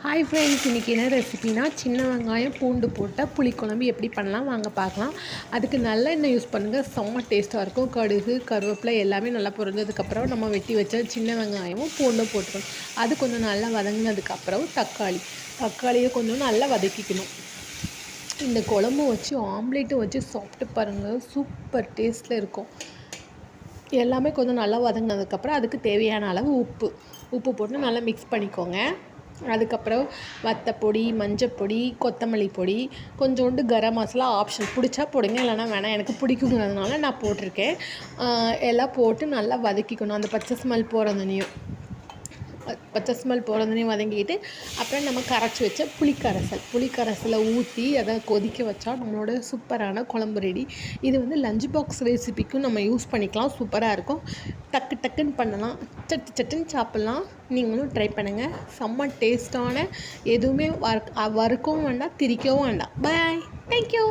Hi friends, இன்றைக்கி என்ன ரெசிபினா சின்ன வெங்காயம் பூண்டு போட்ட புளிக்குழம்பு எப்படி பண்ணலாம் வாங்க பார்க்கலாம். அதுக்கு நல்லெண்ணெய் யூஸ் பண்ணுங்கள், செம்ம டேஸ்ட்டாக இருக்கும். கடுகு கருவேப்பிலை எல்லாமே நல்லா பொரிஞ்சதுக்கப்புறம் நம்ம வெட்டி வச்ச சின்ன வெங்காயமும் பூண்டும் போட்டுக்கணும். அது கொஞ்சம் நல்லா வதங்கினதுக்கப்புறம் தக்காளியை கொஞ்சம் நல்லா வதக்கிக்கணும். இந்த குழம்பு வச்சு ஆம்லேட்டும் வச்சு சாப்பிட்டு பாருங்கள், சூப்பர் டேஸ்ட்டில் இருக்கும். எல்லாமே கொஞ்சம் நல்லா வதங்கினதுக்கப்புறம் அதுக்கு தேவையான அளவு உப்பு போட்டு நல்லா மிக்ஸ் பண்ணிக்கோங்க. அதுக்கப்புறம் வத்தப்பொடி, மஞ்சப்பொடி, கொத்தமல்லி பொடி, கொஞ்சோண்டு கரம் மசாலா ஆப்ஷன், பிடிச்சா போடுங்க, இல்லைனா வேணாம். எனக்கு பிடிக்குங்கிறதுனால நான் போட்டிருக்கேன். எல்லாம் போட்டு நல்லா வதக்கிக்கணும். அந்த பச்சை ஸ்மெல் போகிறதுனையும் வதங்கிட்டு அப்புறம் நம்ம கரைச்சி வச்ச புளிக்கரைசலை ஊற்றி அதை கொதிக்க வச்சா நம்மளோட சூப்பரான குழம்பு ரெடி. இது வந்து லஞ்ச் பாக்ஸ் ரெசிபிக்கும் நம்ம யூஸ் பண்ணிக்கலாம். சூப்பராக இருக்கும். டக்குன்னு பண்ணலாம், சட்டுன்னு சாப்பிட்லாம். நீங்களும் ட்ரை பண்ணுங்கள். செம்ம டேஸ்ட்டான, எதுவுமே வறுக்கவும் வேண்டாம், திரிக்கவும் வேண்டாம். பாய், தேங்க்யூ.